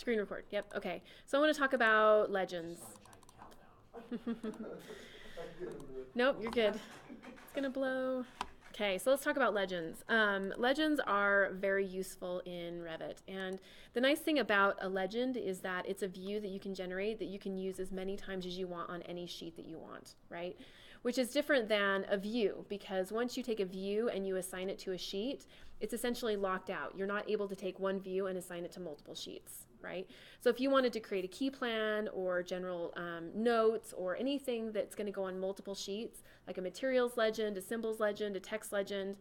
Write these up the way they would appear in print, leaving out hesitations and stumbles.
Screen record. Yep. Okay. So I want to talk about legends. Nope, you're good. It's gonna blow. Okay, so let's talk about legends. Legends are very useful in Revit, and the nice thing about a legend is that it's a view that you can generate that you can use as many times as you want on any sheet that you want, right? Which is different than a view, because once you take a view and you assign it to a sheet, it's essentially locked out. You're not able to take one view and assign it to multiple sheets, right? So if you wanted to create a key plan or general notes or anything that's going to go on multiple sheets, like a materials legend, a symbols legend, a text legend,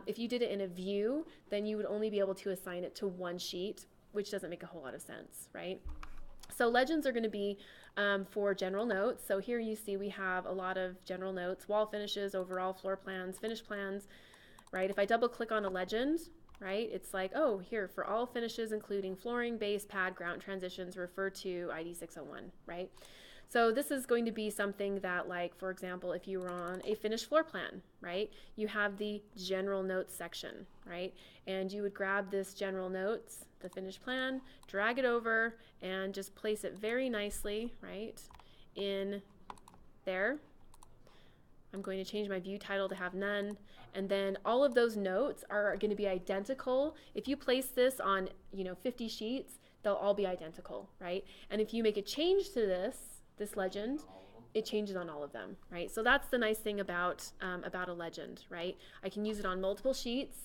if you did it in a view, then you would only be able to assign it to one sheet, which doesn't make a whole lot of sense, right? So legends are going to be for general notes. So here you see we have a lot of general notes: wall finishes, overall floor plans, finish plans, right? If I double click on a legend, right, it's like, oh, here, for all finishes including flooring, base, pad, grout transitions, refer to ID 601, right? So this is going to be something that, like, for example, if you were on a finished floor plan, right, you have the general notes section, right, and you would grab this general notes, the finished plan, drag it over, and just place it very nicely, right, in there. I'm going to change my view title to have none, and then all of those notes are going to be identical. If you place this on, 50 sheets, they'll all be identical, right? And if you make a change to this legend, it changes on all of them, right? So that's the nice thing about a legend, right? I can use it on multiple sheets,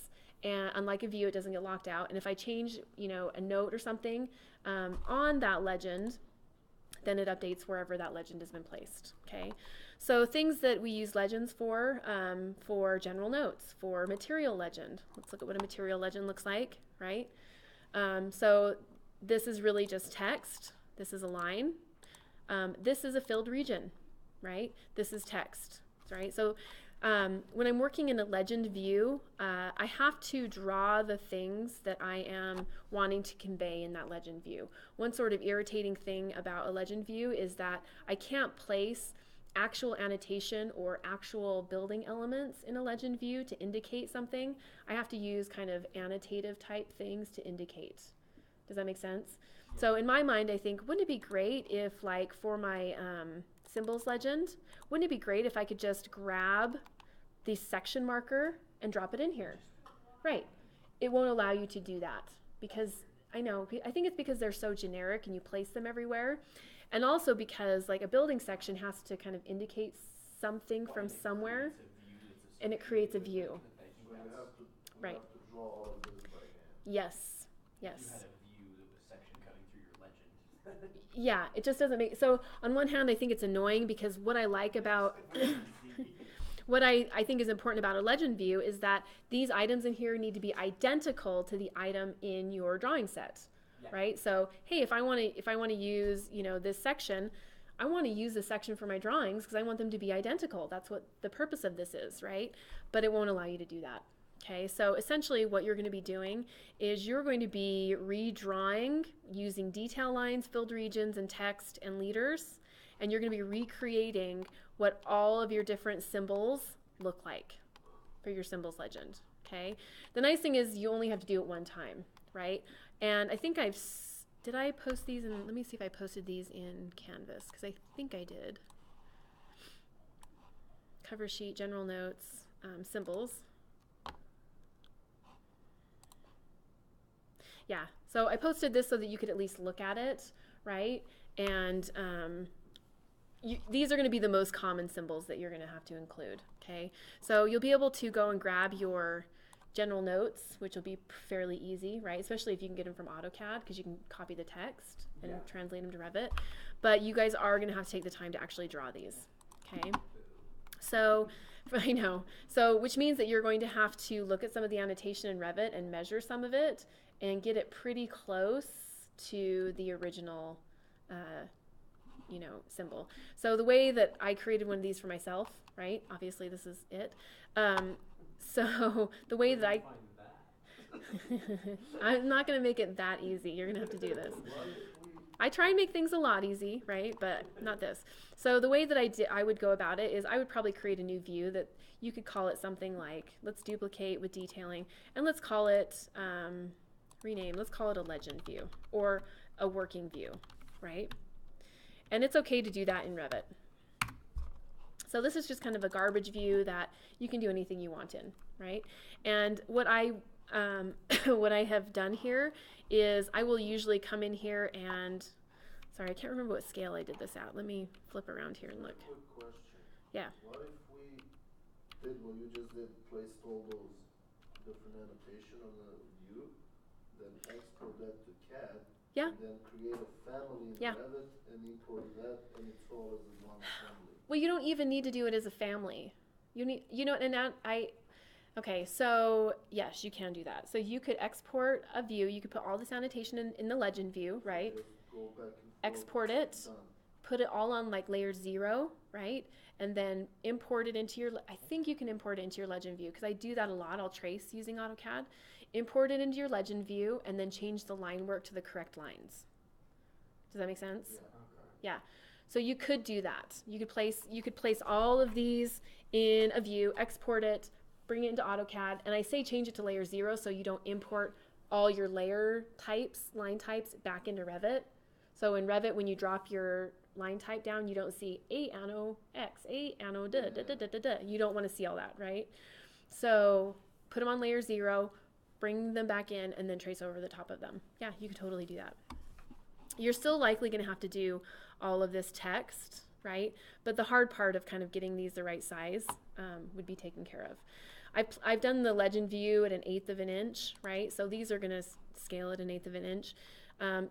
and unlike a view, it doesn't get locked out. And if I change, a note or something on that legend, then it updates wherever that legend has been placed, okay? So things that we use legends for general notes, for material legend. Let's look at what a material legend looks like, right? So this is really just text. This is a line. This is a filled region, right? This is text, right? So when I'm working in a legend view, I have to draw the things that I am wanting to convey in that legend view. One sort of irritating thing about a legend view is that I can't place actual annotation or actual building elements in a legend view to indicate something. I have to use kind of annotative type things to indicate. Does that make sense? So in my mind, I think, wouldn't it be great if, like, for my symbols legend, wouldn't it be great if I could just grab the section marker and drop it in here? Right. It won't allow you to do that because I think it's because they're so generic and you place them everywhere. And also because, like, a building section has to kind of indicate something from somewhere, and it creates a view. Right. Yes. Yes. Yeah, it just doesn't make, so on one hand I think it's annoying because what I like about what I think is important about a legend view is that these items in here need to be identical to the item in your drawing set, right? So hey, if I want to use, this section, I want to use this section for my drawings because I want them to be identical. That's what the purpose of this is, right? But it won't allow you to do that. Okay, so essentially what you're going to be doing is you're going to be redrawing using detail lines, filled regions, and text and leaders, and you're going to be recreating what all of your different symbols look like for your symbols legend. Okay, the nice thing is you only have to do it one time, right? And I think did I post these in, let me see if I posted these in Canvas, because I think I did. Cover sheet, general notes, symbols. Yeah, so I posted this so that you could at least look at it, right? And these are going to be the most common symbols that you're going to have to include, okay? So you'll be able to go and grab your general notes, which will be fairly easy, right? Especially if you can get them from AutoCAD, because you can copy the text and translate them to Revit. But you guys are going to have to take the time to actually draw these, okay? So I know. So which means that you're going to have to look at some of the annotation in Revit and measure some of it and get it pretty close to the original symbol. So the way that I created one of these for myself, right? Obviously this is it. So the way that I'm not going to make it that easy. You're going to have to do this. I try and make things a lot easy, right? But not this. So the way that I would go about it is I would probably create a new view that you could call it something like, let's duplicate with detailing, and let's call it rename. Let's call it a legend view or a working view, right? And it's okay to do that in Revit. So this is just kind of a garbage view that you can do anything you want in, right? And what I what I have done here is I will usually come in here and, sorry, I can't remember what scale I did this at. Let me flip around here and look. Quick question. Yeah. What if we did what you just did, placed all those different annotation on the view, then export that to CAD, Yeah. and then create a family in Yeah. Revit and import that, and it's all as one family? Well, you don't even need to do it as a family. You need, you know, and that okay, so yes, you can do that. So you could export a view. You could put all this annotation in the legend view, right? Just go back and forth, Export it, done. put it all on like layer 0, right? And then import it into your, I think you can import it into your legend view because I do that a lot. I'll trace using AutoCAD. Import it into your legend view and then change the line work to the correct lines. Does that make sense? Yeah. Yeah. So you could do that. You could place all of these in a view, export it, bring it into AutoCAD, and I say change it to layer 0 so you don't import all your layer types, line types back into Revit. So in Revit, when you drop your line type down, you don't see A anno X, A anno da da da da da da. You don't want to see all that, right? So put them on layer 0, bring them back in, and then trace over the top of them. Yeah, you could totally do that. You're still likely going to have to do all of this text, right? But the hard part of kind of getting these the right size would be taken care of. I've done the legend view at 1/8 of an inch, right? So these are going to scale at 1/8 of an inch.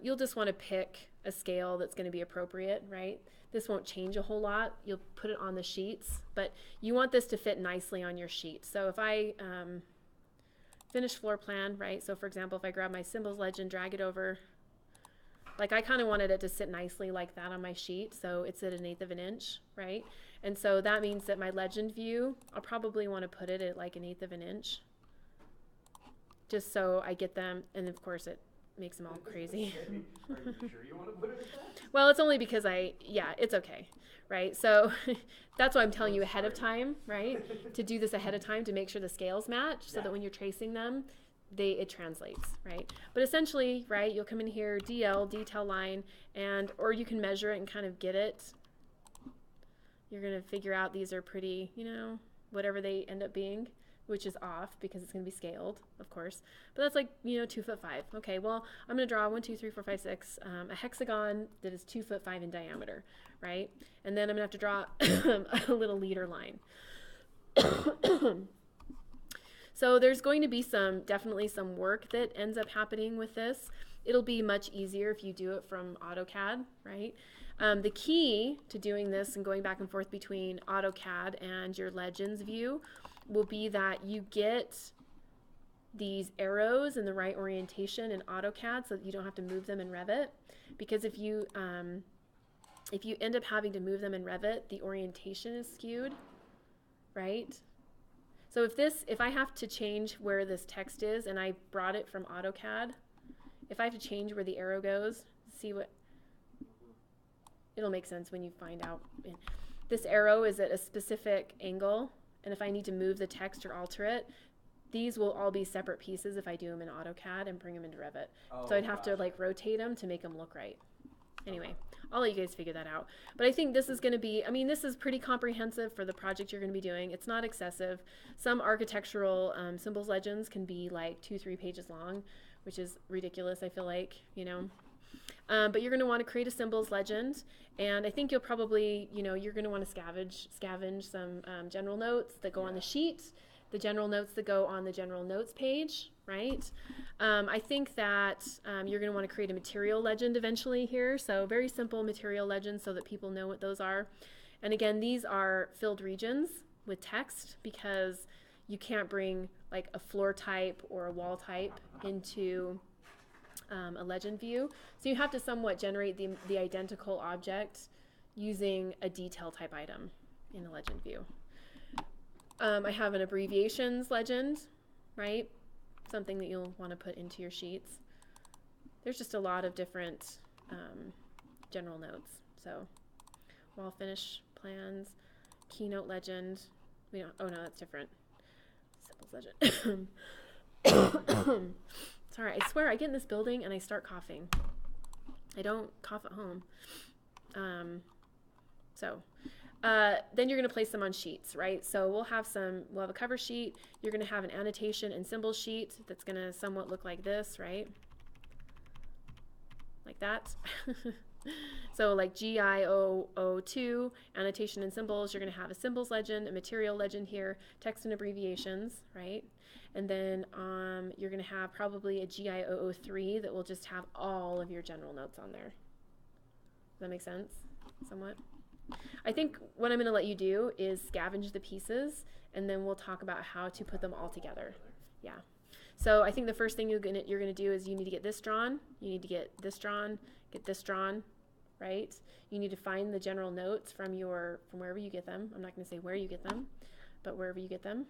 You'll just want to pick a scale that's going to be appropriate, right? This won't change a whole lot. You'll put it on the sheets, but you want this to fit nicely on your sheet. So if I finish floor plan, right? So for example, if I grab my symbols legend, drag it over, like I kind of wanted it to sit nicely like that on my sheet, so it's at 1/8 of an inch, right? And so that means that my legend view, I'll probably want to put it at like 1/8 of an inch, just so I get them, and of course it makes them all crazy. Are you sure you want to put it at that? Well, it's only because yeah, it's okay, right? So that's why I'm telling you ahead of time, right? To do this ahead of time to make sure the scales match so that when you're tracing them, it translates, right? But essentially, right, you'll come in here, DL, detail line, or you can measure it and kind of get it. You're going to figure out these are pretty, you know, whatever they end up being, which is off because it's going to be scaled, of course. But that's like, you know, 2'5". Okay, well, I'm going to draw 1, 2, 3, 4, 5, 6, a hexagon that is 2'5" in diameter, right? And then I'm going to have to draw a little leader line. So there's going to be definitely some work that ends up happening with this. It'll be much easier if you do it from AutoCAD, right? The key to doing this and going back and forth between AutoCAD and your Legends view will be that you get these arrows in the right orientation in AutoCAD so that you don't have to move them in Revit. Because if you end up having to move them in Revit, the orientation is skewed, right? So if I have to change where this text is and I brought it from AutoCAD, if I have to change where the arrow goes, see what, it'll make sense when you find out. This arrow is at a specific angle, and if I need to move the text or alter it, these will all be separate pieces if I do them in AutoCAD and bring them into Revit. So I'd have to like rotate them to make them look right. Anyway, I'll let you guys figure that out. But I think this is going to be, I mean, this is pretty comprehensive for the project you're going to be doing. It's not excessive. Some architectural symbols legends can be like 2-3 pages long, which is ridiculous, I feel like, you know. But you're going to want to create a symbols legend, and I think you'll probably, you know, you're going to want to scavenge some general notes that go on the sheet, the general notes that go on the general notes page, right? I think that you're going to want to create a material legend eventually here, so very simple material legends so that people know what those are. And again, these are filled regions with text because you can't bring like a floor type or a wall type into a legend view. So you have to somewhat generate the identical object using a detail type item in the legend view. I have an abbreviations legend, right? Something that you'll want to put into your sheets. There's just a lot of different general notes. So wall finish plans, keynote legend. Oh no, that's different. Symbols legend. Sorry, I swear I get in this building and I start coughing. I don't cough at home. Then you're going to place them on sheets, right? So we'll have a cover sheet. You're going to have an annotation and symbol sheet that's going to somewhat look like this, right? Like that. So like GIOO2, annotation and symbols, you're going to have a symbols legend, a material legend here, text and abbreviations, right? And then you're going to have probably a GIOO3 that will just have all of your general notes on there. Does that make sense? Somewhat? I think what I'm going to let you do is scavenge the pieces, and then we'll talk about how to put them all together. Yeah. So I think the first thing you're going to do is you need to get this drawn, you need to get this drawn, right? You need to find the general notes from wherever you get them. I'm not going to say where you get them, but wherever you get them.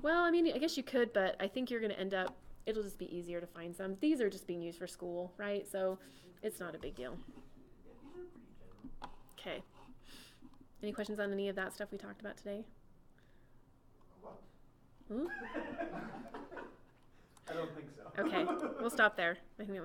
Well, I mean, I guess you could, but I think you're going to end up, it'll just be easier to find some. These are just being used for school, right? So it's not a big deal. Okay. Any questions on any of that stuff we talked about today? What? Ooh. I don't think so. Okay, we'll stop there. I think that was